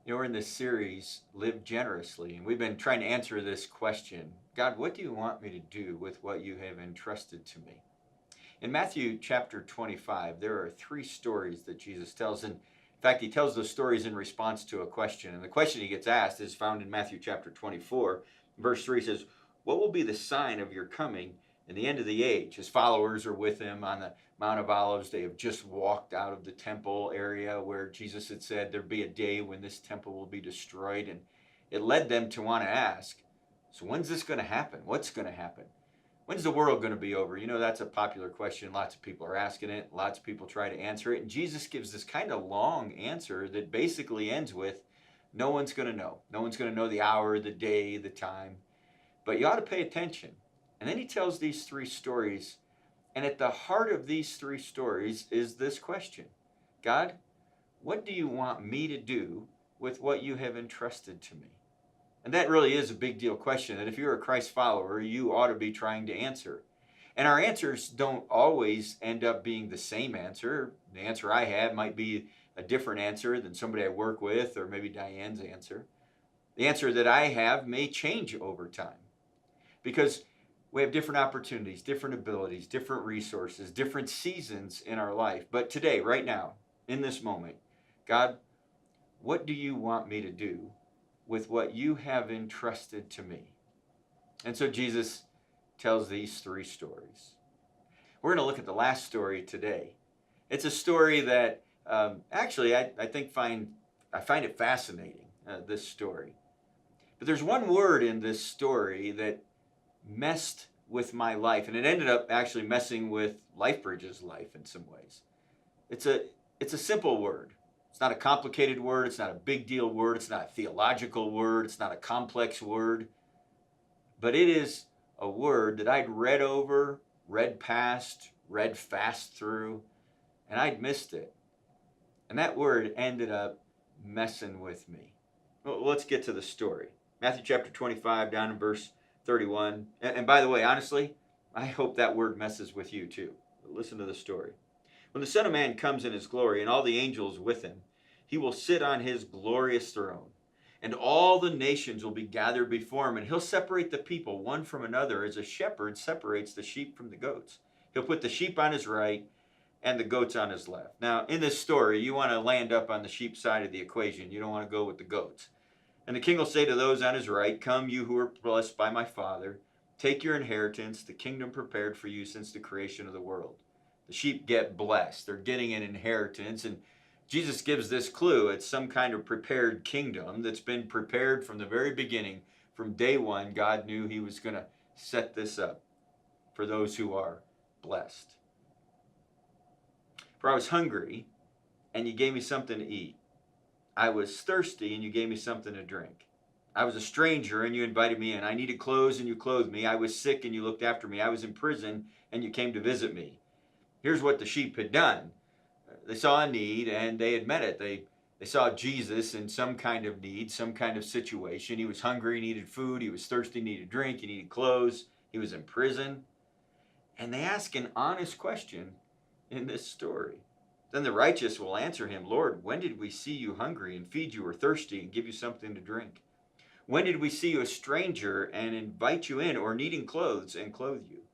We're in this series, Live Generously, and we've been trying to answer this question: God, what do you want me to do with what you have entrusted to me? In Matthew chapter 25, there are three stories that Jesus tells. And in fact, he tells those stories in response to a question. And the question he gets asked is found in Matthew chapter 24. Verse 3 says, "What will be the sign of your coming and the end of the age?" His followers are with him on the Mount of Olives. They have just walked out of the temple area where Jesus had said there'd be a day when this temple will be destroyed. And it led them to want to ask, so when's this going to happen? What's going to happen? When's the world going to be over? That's a popular question. Lots of people are asking it. Lots of people try to answer it. And Jesus gives this kind of long answer that basically ends with, no one's going to know. No one's going to know the hour, the day, the time. But you ought to pay attention. And then he tells these three stories. And at the heart of these three stories is this question: God, what do you want me to do with what you have entrusted to me? And that really is a big deal question that if you're a Christ follower, you ought to be trying to answer. And our answers don't always end up being the same answer. The answer I have might be a different answer than somebody I work with, or maybe Diane's answer. The answer that I have may change over time because we have different opportunities, different abilities, different resources, different seasons in our life. But today, right now, in this moment, God, what do you want me to do with what you have entrusted to me? And so Jesus tells these three stories. We're going to look at the last story today. It's a story that actually I find it fascinating, this story. But there's one word in this story that messed with my life, and it ended up actually messing with LifeBridge's life in some ways. It's a simple word. It's not a complicated word. It's not a big deal word. It's not a theological word. It's not a complex word. But it is a word that I'd read over, read past, read fast through, and I'd missed it. And that word ended up messing with me. Well, let's get to the story. Matthew chapter 25, down in verse 31. And by the way, honestly, I hope that word messes with you too. But listen to the story. When the Son of Man comes in his glory and all the angels with him, he will sit on his glorious throne. And all the nations will be gathered before him, and he'll separate the people one from another as a shepherd separates the sheep from the goats. He'll put the sheep on his right and the goats on his left. Now, in this story, you want to land up on the sheep side of the equation. You don't want to go with the goats. And the king will say to those on his right, "Come, you who are blessed by my Father, take your inheritance, the kingdom prepared for you since the creation of the world." The sheep get blessed. They're getting an inheritance. And Jesus gives this clue. It's some kind of prepared kingdom that's been prepared from the very beginning. From day one, God knew he was going to set this up for those who are blessed. "For I was hungry, and you gave me something to eat. I was thirsty, and you gave me something to drink. I was a stranger, and you invited me in. I needed clothes, and you clothed me. I was sick, and you looked after me. I was in prison, and you came to visit me." Here's what the sheep had done. They saw a need, and they had met it. They saw Jesus in some kind of need, some kind of situation. He was hungry, he needed food. He was thirsty, he needed drink. He needed clothes. He was in prison. And they ask an honest question in this story. Then the righteous will answer him, "Lord, when did we see you hungry and feed you, or thirsty and give you something to drink? When did we see you a stranger and invite you in, or needing clothes and clothe you?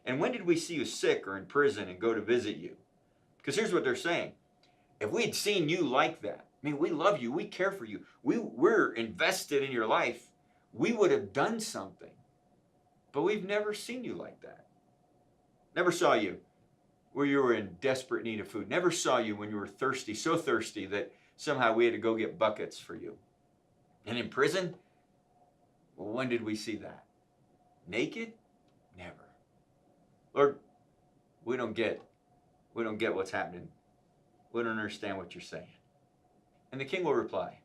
And when did we see you sick or in prison and go to visit you?" Because here's what they're saying. If we had seen you like that, we love you, we care for you, we're invested in your life, we would have done something. But we've never seen you like that. Never saw you where you were in desperate need of food. Never saw you when you were thirsty, so thirsty that somehow we had to go get buckets for you. And in prison? Well, when did we see that? Naked? Never. Lord, we don't get what's happening. We don't understand what you're saying. And the king will reply,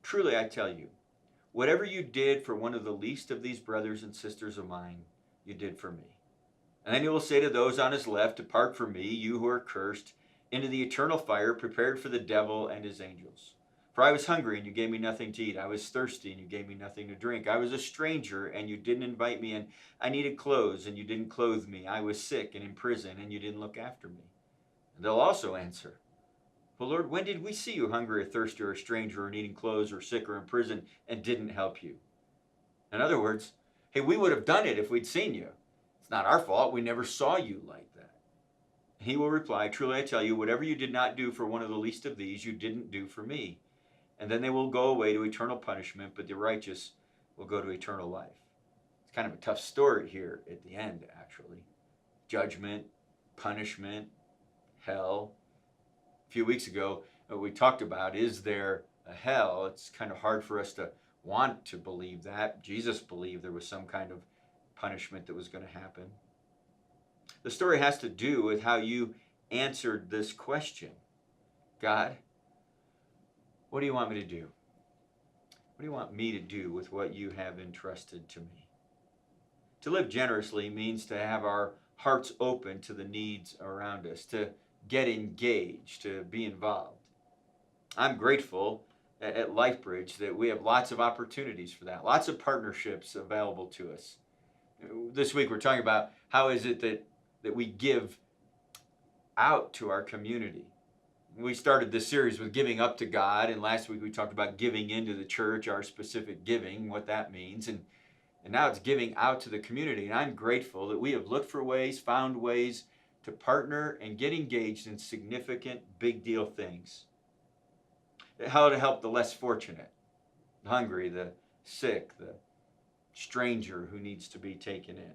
"Truly I tell you, whatever you did for one of the least of these brothers and sisters of mine, you did for me." And then he will say to those on his left, "Depart from me, you who are cursed, into the eternal fire prepared for the devil and his angels. For I was hungry, and you gave me nothing to eat. I was thirsty, and you gave me nothing to drink. I was a stranger, and you didn't invite me in. I needed clothes, and you didn't clothe me. I was sick and in prison, and you didn't look after me." And they'll also answer, Well, Lord, when did we see you hungry or thirsty or a stranger or needing clothes or sick or in prison and didn't help you? In other words, hey, we would have done it if we'd seen you. It's not our fault. We never saw you like that. He will reply, truly I tell you, whatever you did not do for one of the least of these, you didn't do for me. And then they will go away to eternal punishment, but the righteous will go to eternal life. It's kind of a tough story here at the end, actually. Judgment, punishment, hell. A few weeks ago, we talked about, is there a hell? It's kind of hard for us to want to believe that. Jesus believed there was some kind of punishment that was going to happen. The story has to do with how you answered this question. God, what do you want me to do? What do you want me to do with what you have entrusted to me? To live generously means to have our hearts open to the needs around us, to get engaged, to be involved. I'm grateful at LifeBridge that we have lots of opportunities for that, lots of partnerships available to us. This week we're talking about how is it that we give out to our community. We started this series with giving up to God, and last week we talked about giving into the church, our specific giving, what that means, and now it's giving out to the community. And I'm grateful that we have looked for ways, found ways to partner and get engaged in significant, big deal things. How to help the less fortunate, the hungry, the sick, the stranger who needs to be taken in.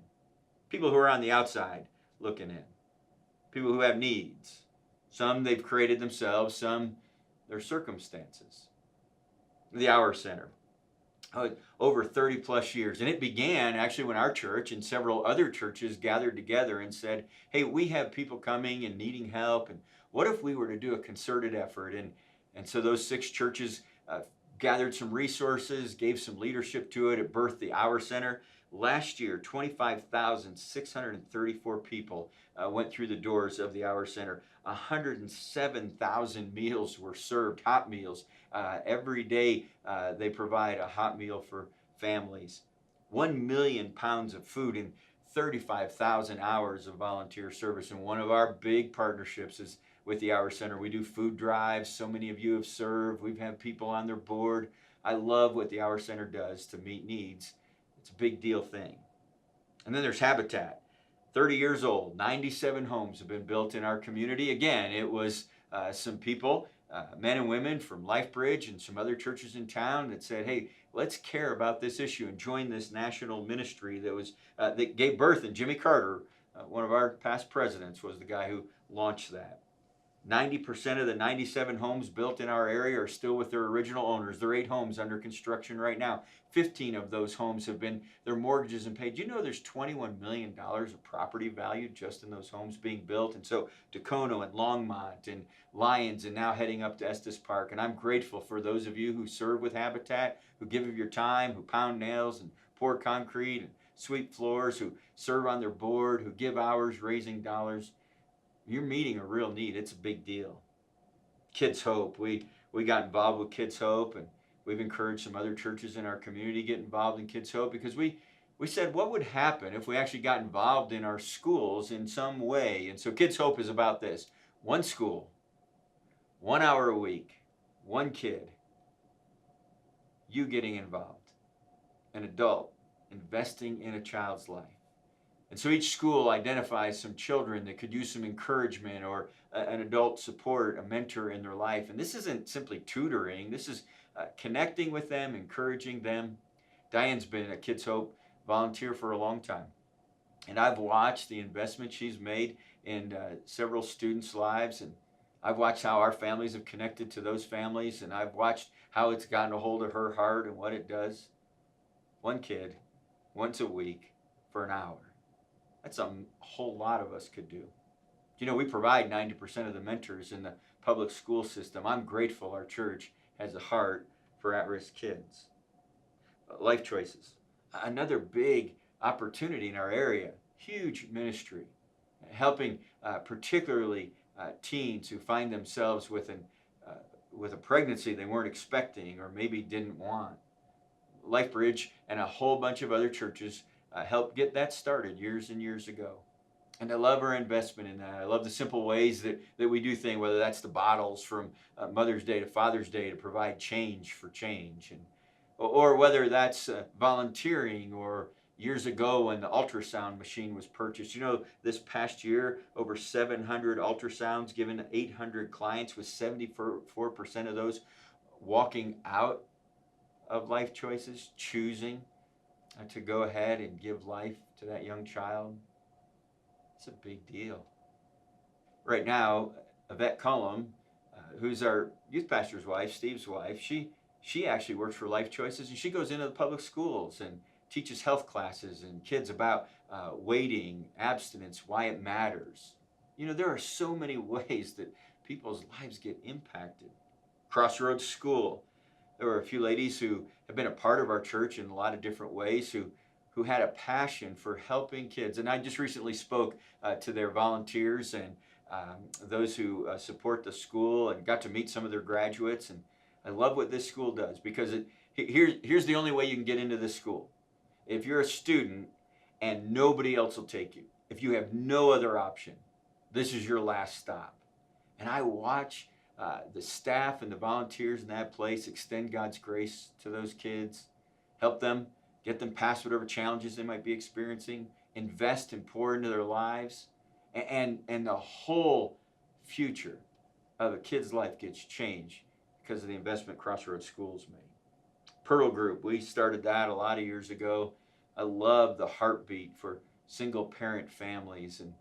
People who are on the outside looking in. People who have needs. Some they've created themselves, some their circumstances. The Hour Center. Over 30 plus years. And it began actually when our church and several other churches gathered together and said, hey, we have people coming and needing help. And what if we were to do a concerted effort? And so those 6 churches gathered some resources, gave some leadership to it. It birthed the Hour Center. Last year, 25,634 people went through the doors of the Hour Center. 107,000 meals were served, hot meals. Every day they provide a hot meal for families. 1 million pounds of food and 35,000 hours of volunteer service. And one of our big partnerships is with the Hour Center. We do food drives. So many of you have served. We've had people on their board. I love what the Hour Center does to meet needs. It's a big deal thing. And then there's Habitat. 30 years old, 97 homes have been built in our community. Again, it was some people, men and women from LifeBridge and some other churches in town that said, hey, let's care about this issue and join this national ministry that gave birth. And Jimmy Carter, one of our past presidents, was the guy who launched that. 90% of the 97 homes built in our area are still with their original owners. There are 8 homes under construction right now. 15 of those homes have been, their mortgages and paid. You know there's $21 million of property value just in those homes being built. And so Dacono and Longmont and Lyons and now heading up to Estes Park. And I'm grateful for those of you who serve with Habitat, who give of your time, who pound nails and pour concrete and sweep floors, who serve on their board, who give hours raising dollars. You're meeting a real need. It's a big deal. Kids Hope. We got involved with Kids Hope, and we've encouraged some other churches in our community to get involved in Kids Hope because we said what would happen if we actually got involved in our schools in some way. And so Kids Hope is about this. One school, 1 hour a week, one kid, you getting involved, an adult investing in a child's life. And so each school identifies some children that could use some encouragement or an adult support, a mentor in their life. And this isn't simply tutoring. This is connecting with them, encouraging them. Diane's been a Kids Hope volunteer for a long time. And I've watched the investment she's made in several students' lives. And I've watched how our families have connected to those families. And I've watched how it's gotten a hold of her heart and what it does. One kid, once a week, for an hour. That's a whole lot of us could do. You know, we provide 90% of the mentors in the public school system. I'm grateful our church has a heart for at-risk kids. Life Choices, another big opportunity in our area. Huge ministry, helping particularly teens who find themselves with a pregnancy they weren't expecting or maybe didn't want. LifeBridge and a whole bunch of other churches helped get that started years and years ago. And I love our investment in that. I love the simple ways that we do things, whether that's the bottles from Mother's Day to Father's Day to provide change for change, and or whether that's volunteering, or years ago when the ultrasound machine was purchased. You know, this past year, over 700 ultrasounds given to 800 clients, with 74% of those walking out of life choices, choosing to go ahead and give life to that young child. It's a big deal. Right now, Yvette Cullum, who's our youth pastor's wife, Steve's wife, she actually works for Life Choices, and she goes into the public schools and teaches health classes and kids about waiting, abstinence, why it matters. You know, there are so many ways that people's lives get impacted. Crossroads School. There were a few ladies who have been a part of our church in a lot of different ways who had a passion for helping kids. And I just recently spoke to their volunteers and those who support the school, and got to meet some of their graduates. And I love what this school does, because here's the only way you can get into this school. If you're a student and nobody else will take you, if you have no other option, this is your last stop. And I watch the staff and the volunteers in that place extend God's grace to those kids, help them, get them past whatever challenges they might be experiencing, invest and pour into their lives, and the whole future of a kid's life gets changed because of the investment Crossroads Schools made. Pearl Group, we started that a lot of years ago. I love the heartbeat for single parent families, and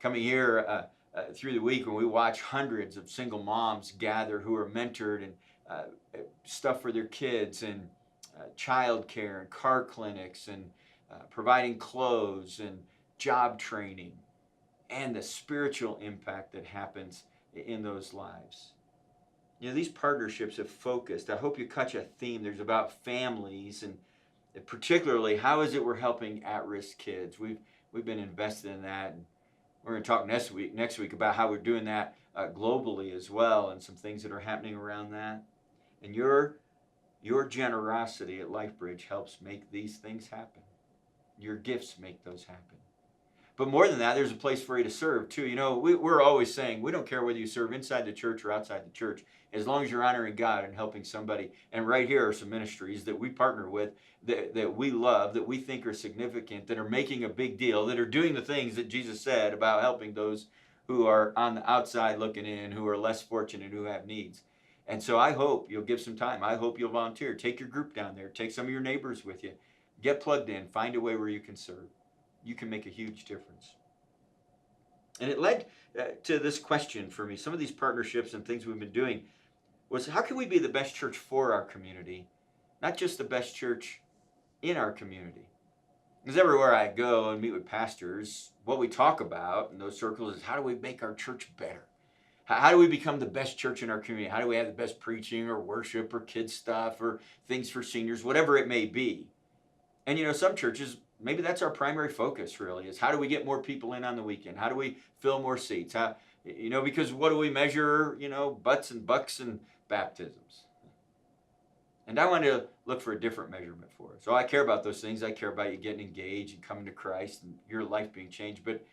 coming here through the week when we watch hundreds of single moms gather who are mentored, and stuff for their kids, and child care and car clinics, and providing clothes and job training, and the spiritual impact that happens in those lives. You know, these partnerships have focused. I hope you catch a theme. There's about families, and particularly how is it we're helping at-risk kids. We've been invested in that, and we're going to talk next week about how we're doing that globally as well, and some things that are happening around that. And your generosity at LifeBridge helps make these things happen. Your gifts make those happen. But more than that, there's a place for you to serve too. You know, we're always saying we don't care whether you serve inside the church or outside the church, as long as you're honoring God and helping somebody. And right here are some ministries that we partner with, that we love, that we think are significant, that are making a big deal, that are doing the things that Jesus said about helping those who are on the outside looking in, who are less fortunate, who have needs. And so I hope you'll give some time. I hope you'll volunteer. Take your group down there. Take some of your neighbors with you. Get plugged in. Find a way where you can serve. You can make a huge difference. And it led to this question for me. Some of these partnerships and things we've been doing was, how can we be the best church for our community, not just the best church in our community? Because everywhere I go and meet with pastors, what we talk about in those circles is, how do we make our church better? How do we become the best church in our community? How do we have the best preaching or worship or kids stuff or things for seniors, whatever it may be? And you know, some churches, maybe that's our primary focus really, is how do we get more people in on the weekend? How do we fill more seats? How, you know, because what do we measure? You know, butts and bucks and baptisms. And I want to look for a different measurement for it. So I care about those things. I care about you getting engaged and coming to Christ and your life being changed. But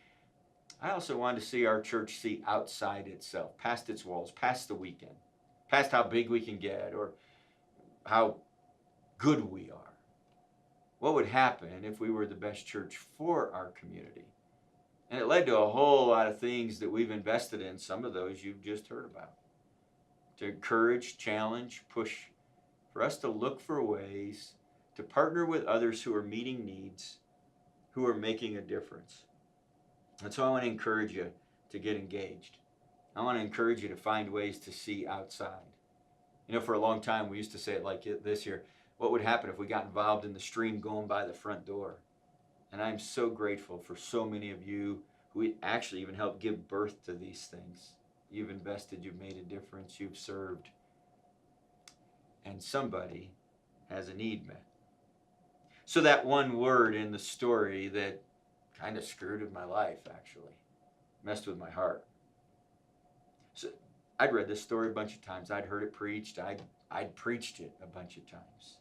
I also want to see our church see outside itself, past its walls, past the weekend, past how big we can get or how good we are. What would happen if we were the best church for our community? And it led to a whole lot of things that we've invested in, some of those you've just heard about. To encourage, challenge, push, for us to look for ways to partner with others who are meeting needs, who are making a difference. And so I want to encourage you to get engaged. I want to encourage you to find ways to see outside. You know, for a long time we used to say it like this here: what would happen if we got involved in the stream going by the front door? And I'm so grateful for so many of you who actually even helped give birth to these things. You've invested, you've made a difference, you've served. And somebody has a need met. So that one word in the story that kind of screwed with my life, actually, messed with my heart. So I'd read this story a bunch of times. I'd heard it preached. I'd preached it a bunch of times.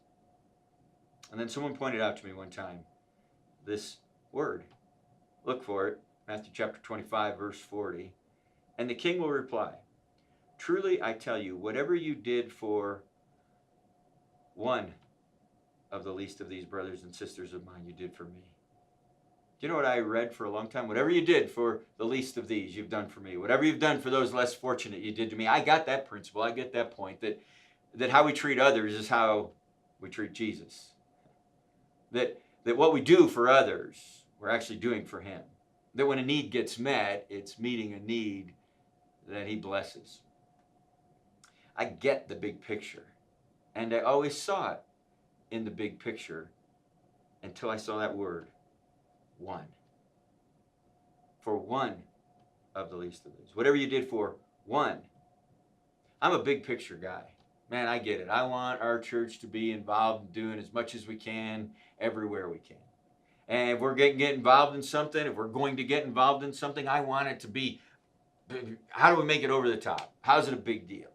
And then someone pointed out to me one time this word. Look for it. Matthew chapter 25, verse 40. And the king will reply, truly I tell you, whatever you did for one of the least of these brothers and sisters of mine, you did for me. Do you know what I read for a long time? Whatever you did for the least of these, you've done for me. Whatever you've done for those less fortunate, you did to me. I got that principle. I get that point, that how we treat others is how we treat Jesus. That what we do for others, we're actually doing for him. That when a need gets met, it's meeting a need that he blesses. I get the big picture. And I always saw it in the big picture until I saw that word, one. For one of the least of these. Whatever you did for one. I'm a big picture guy. Man, I get it. I want our church to be involved in doing as much as we can everywhere we can. And if we're going to get involved in something, if we're going to get involved in something, I want it to be, how do we make it over the top? How's it a big deal?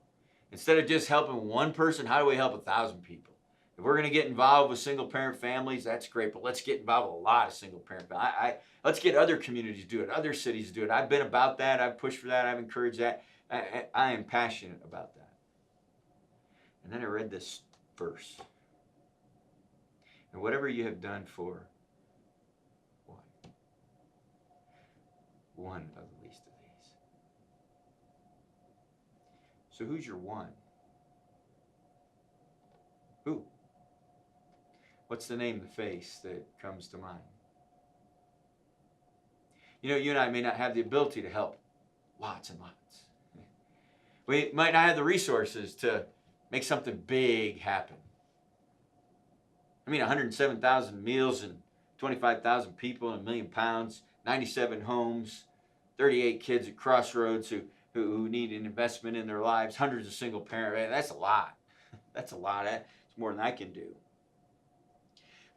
Instead of just helping one person, how do we help 1,000 people? If we're going to get involved with single-parent families, that's great, but let's get involved with a lot of single-parent families. Let's get other communities to do it, other cities to do it. I've been about that. I've pushed for that. I've encouraged that. I am passionate about that. And then I read this verse. And whatever you have done for one of the least of these. So who's your one? Who? What's the name, the face that comes to mind? You know, you and I may not have the ability to help lots and lots. We might not have the resources to make something big happen. I mean, 107,000 meals and 25,000 people and 1 million pounds, 97 homes, 38 kids at Crossroads who need an investment in their lives, hundreds of single parents. That's a lot. That's a lot. It's more than I can do.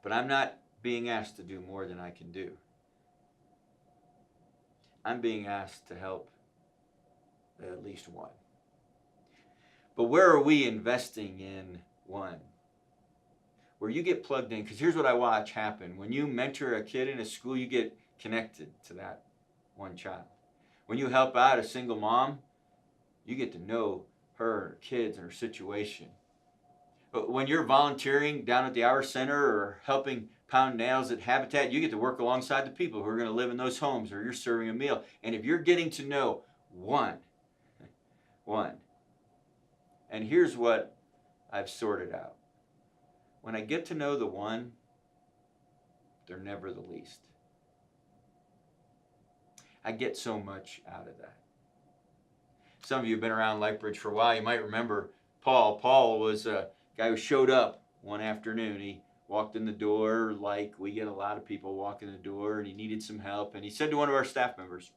But I'm not being asked to do more than I can do. I'm being asked to help at least one. But where are we investing in one? Where you get plugged in, because here's what I watch happen. When you mentor a kid in a school, you get connected to that one child. When you help out a single mom, you get to know her kids and her situation. But when you're volunteering down at the Hour Center or helping pound nails at Habitat, you get to work alongside the people who are going to live in those homes, or you're serving a meal. And if you're getting to know one, and here's what I've sorted out. When I get to know the one, they're never the least. I get so much out of that. Some of you have been around Lightbridge for a while. You might remember Paul. Paul was a guy who showed up one afternoon. He walked in the door like we get a lot of people walk in the door, and he needed some help. And he said to one of our staff members,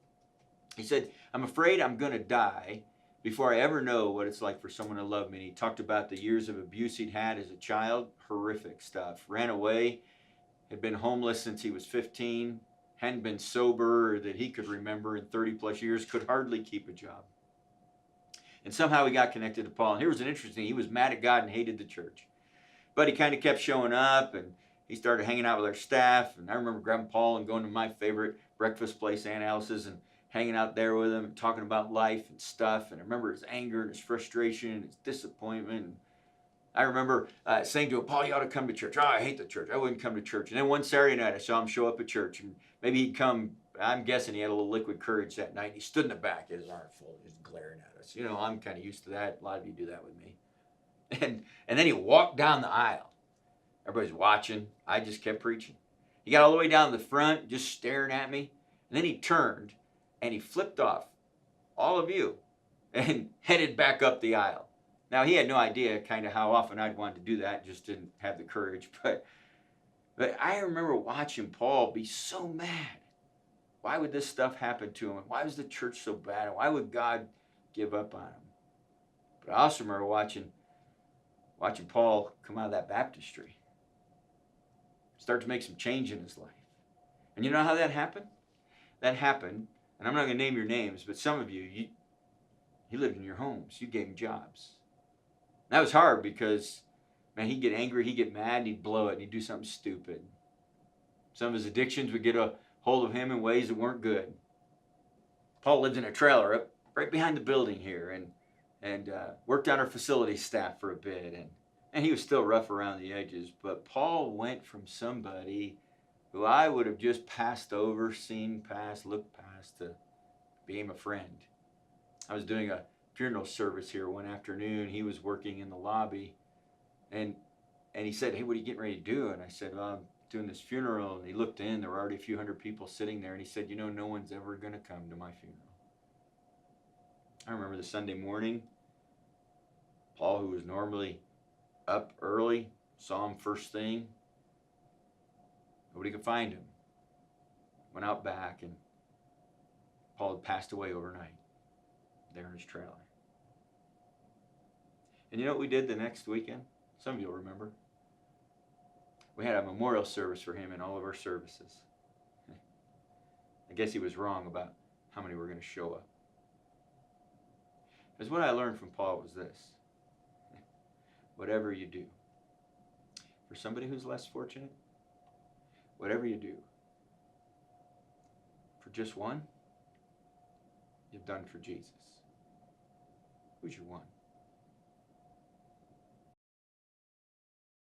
he said, I'm afraid I'm going to die before I ever know what it's like for someone to love me. And he talked about the years of abuse he'd had as a child, horrific stuff. Ran away, had been homeless since he was 15, hadn't been sober that he could remember in 30 plus years, could hardly keep a job. And somehow he got connected to Paul. And here was an interesting, he was mad at God and hated the church. But he kind of kept showing up, and he started hanging out with our staff. And I remember grabbing Paul and going to my favorite breakfast place, Aunt Alice's, and hanging out there with him and talking about life and stuff. And I remember his anger and his frustration and his disappointment. And I remember saying to him, Paul, you ought to come to church. Oh, I hate the church. I wouldn't come to church. And then one Saturday night, I saw him show up at church. And maybe he'd come, I'm guessing he had a little liquid courage that night. He stood in the back, his arm full, just glaring at us. You know, I'm kind of used to that. A lot of you do that with me. And then he walked down the aisle. Everybody's watching. I just kept preaching. He got all the way down the front, just staring at me. And then he turned, and he flipped off all of you and headed back up the aisle. Now, he had no idea kind of how often I'd wanted to do that, just didn't have the courage. But I remember watching Paul be so mad. Why would this stuff happen to him? Why was the church so bad? Why would God give up on him? But I also remember watching Paul come out of that baptistry, start to make some change in his life. And you know how that happened? That happened, and I'm not going to name your names, but some of you, he lived in your homes. You gave him jobs. And that was hard because, man, he'd get angry, he'd get mad, and he'd blow it, and he'd do something stupid. Some of his addictions would get a hold of him in ways that weren't good. Paul lived in a trailer up right behind the building here, and worked on our facility staff for a bit, and he was still rough around the edges. But Paul went from somebody who I would have just passed over, seen past, looked past, to being a friend. I was doing a funeral service here one afternoon. He was working in the lobby, and he said, "Hey, what are you getting ready to do?" And I said, "Well, I'm doing this funeral." And he looked in. There were already a few hundred people sitting there, and he said, "No one's ever going to come to my funeral." I remember the Sunday morning, Paul, who was normally up early, saw him first thing. Nobody could find him. Went out back, and Paul had passed away overnight there in his trailer. And you know what we did the next weekend? Some of you will remember. We had a memorial service for him in all of our services. I guess he was wrong about how many were going to show up. Because what I learned from Paul was this: whatever you do, for somebody who's less fortunate, whatever you do, for just one, you've done for Jesus. Who's your one?